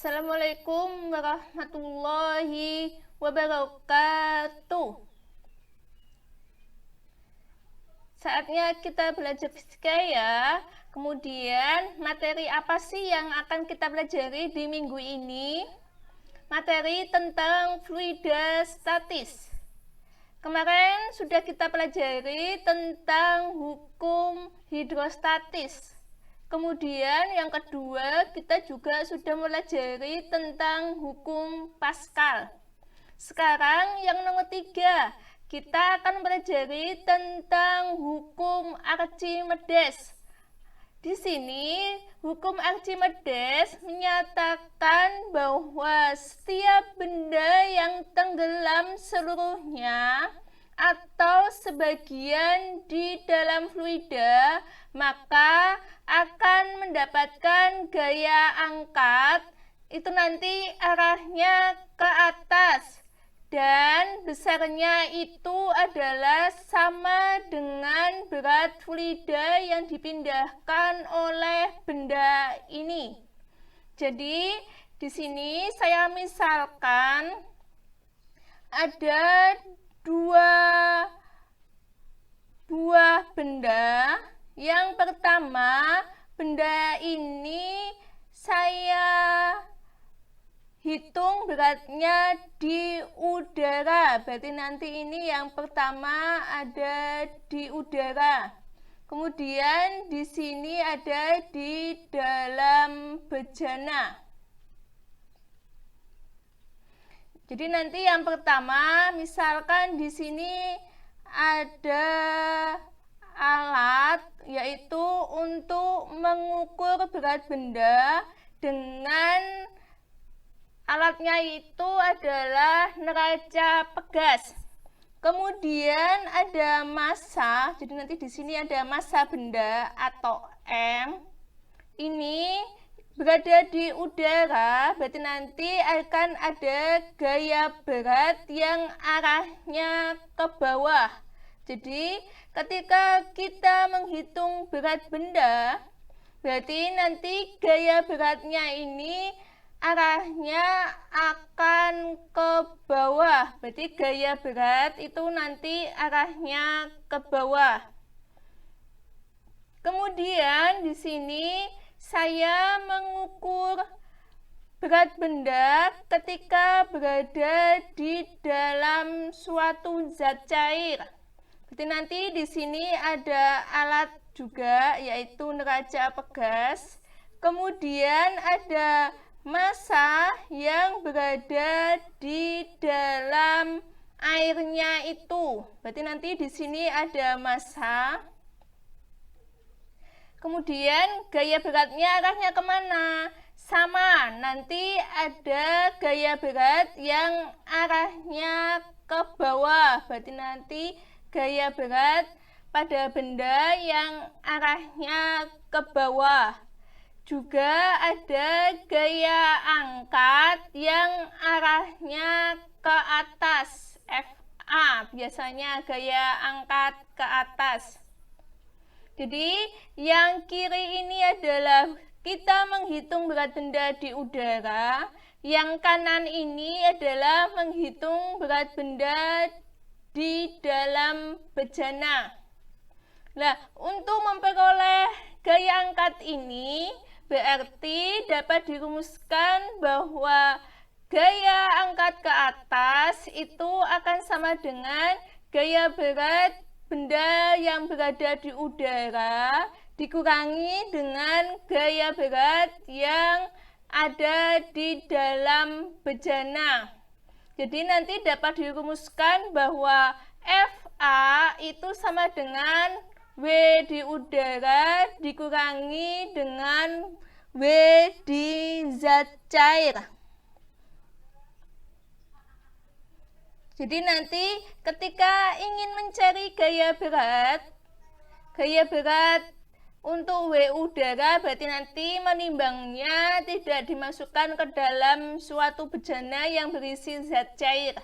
Assalamualaikum warahmatullahi wabarakatuh. Saatnya kita belajar fisika ya. Kemudian materi apa sih yang akan kita pelajari di minggu ini? Materi tentang fluida statis. Kemarin sudah kita pelajari tentang hukum hidrostatis. Kemudian yang kedua kita juga sudah mempelajari tentang hukum Pascal. Sekarang yang nomor 3, kita akan mempelajari tentang hukum Archimedes. Di sini hukum Archimedes menyatakan bahwa setiap benda yang tenggelam seluruhnya atau sebagian di dalam fluida maka akan mendapatkan gaya angkat, itu nanti arahnya ke atas dan besarnya itu adalah sama dengan berat fluida yang dipindahkan oleh benda ini. Jadi di sini saya misalkan ada dua buah benda. Yang pertama, benda ini saya hitung beratnya di udara. Berarti nanti ini yang pertama ada di udara. Kemudian di sini ada di dalam bejana. Jadi nanti yang pertama, misalkan di sini ada alat, yaitu untuk mengukur berat benda dengan alatnya itu adalah neraca pegas. Kemudian ada massa, jadi nanti di sini ada massa benda atau M. Ini berada di udara, berarti nanti akan ada gaya berat yang arahnya ke bawah. Jadi ketika kita menghitung berat benda, berarti nanti gaya beratnya ini arahnya akan ke bawah. Berarti gaya berat itu nanti arahnya ke bawah. Kemudian di sini saya mengukur berat benda ketika berada di dalam suatu zat cair. Berarti nanti di sini ada alat juga, yaitu neraca pegas. Kemudian ada massa yang berada di dalam airnya itu. Berarti nanti di sini ada massa. Kemudian gaya beratnya arahnya kemana? Sama, nanti ada gaya berat yang arahnya ke bawah. Berarti nanti gaya berat pada benda yang arahnya ke bawah. Juga ada gaya angkat yang arahnya ke atas, FA, biasanya gaya angkat ke atas. Jadi yang kiri ini adalah kita menghitung berat benda di udara, yang kanan ini adalah menghitung berat benda di dalam bejana. Nah, untuk memperoleh gaya angkat ini berarti dapat dirumuskan bahwa gaya angkat ke atas itu akan sama dengan gaya berat benda yang berada di udara dikurangi dengan gaya berat yang ada di dalam bejana. Jadi nanti dapat dirumuskan bahwa FA itu sama dengan W di udara dikurangi dengan W di zat cair. Jadi nanti ketika ingin mencari gaya berat untuk W udara, berarti nanti menimbangnya tidak dimasukkan ke dalam suatu bejana yang berisi zat cair.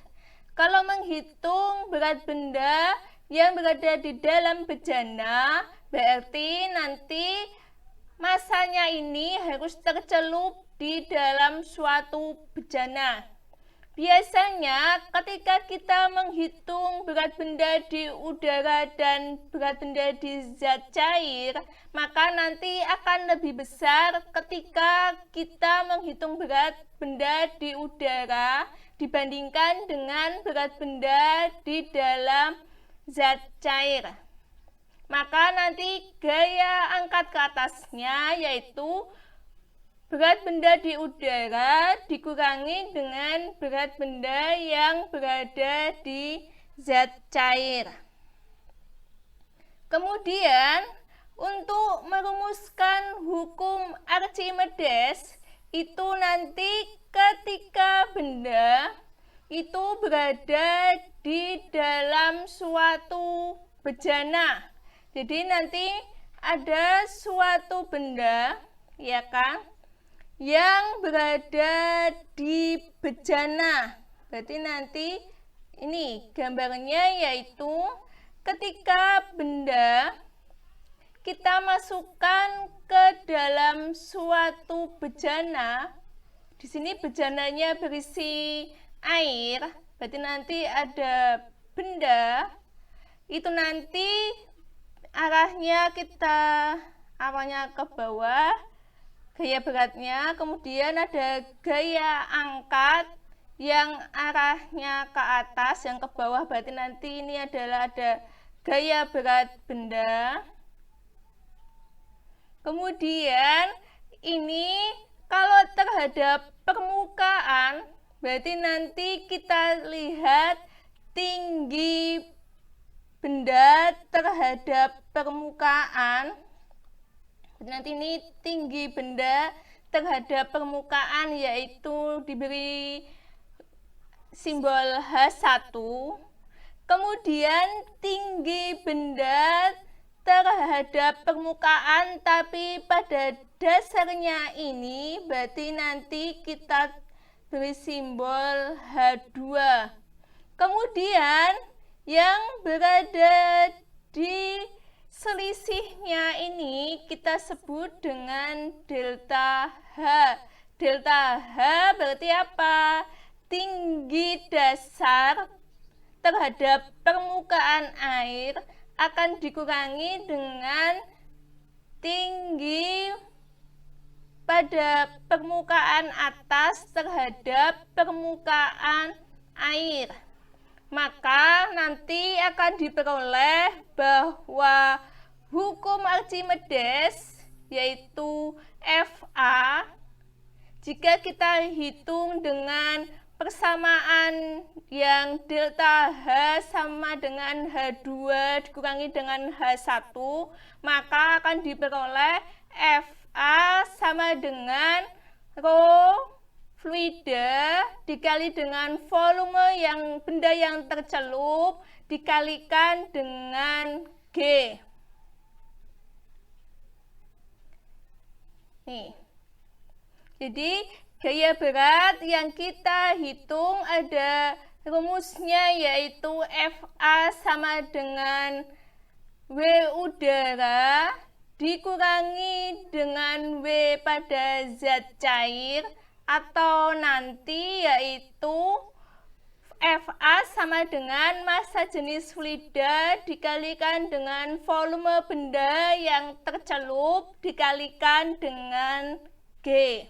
Kalau menghitung berat benda yang berada di dalam bejana, berarti nanti Masanya ini harus tercelup di dalam suatu bejana. Biasanya ketika kita menghitung berat benda di udara dan berat benda di zat cair, maka nanti akan lebih besar ketika kita menghitung berat benda di udara dibandingkan dengan berat benda di dalam zat cair. Maka nanti gaya angkat ke atasnya yaitu berat benda di udara dikurangi dengan berat benda yang berada di zat cair. Kemudian, untuk merumuskan hukum Archimedes, itu nanti ketika benda itu berada di dalam suatu bejana. Jadi nanti ada suatu benda, ya kan, yang berada di bejana. Berarti nanti ini gambarnya yaitu ketika benda kita masukkan ke dalam suatu bejana. Di sini bejananya berisi air, berarti nanti ada benda. Itu nanti arahnya arahnya ke bawah, gaya beratnya, kemudian ada gaya angkat yang arahnya ke atas, yang ke bawah, berarti nanti ini adalah ada gaya berat benda. Kemudian ini kalau terhadap permukaan, berarti nanti kita lihat tinggi benda terhadap permukaan. Nanti ini tinggi benda terhadap permukaan yaitu diberi simbol H1. Kemudian tinggi benda terhadap permukaan tapi pada dasarnya ini berarti nanti kita beri simbol H2. Kemudian yang berada di selisihnya ini kita sebut dengan delta H. Delta H berarti apa? Tinggi dasar terhadap permukaan air akan dikurangi dengan tinggi pada permukaan atas terhadap permukaan air. Maka nanti akan diperoleh bahwa hukum Archimedes yaitu Fa jika kita hitung dengan persamaan yang delta H sama dengan H2 dikurangi dengan H1, maka akan diperoleh Fa sama dengan rho fluida dikali dengan volume yang benda yang tercelup dikalikan dengan G. Nih. Jadi gaya berat yang kita hitung ada rumusnya yaitu Fa sama dengan W udara dikurangi dengan W pada zat cair, atau nanti yaitu Fa sama dengan massa jenis fluida dikalikan dengan volume benda yang tercelup dikalikan dengan G.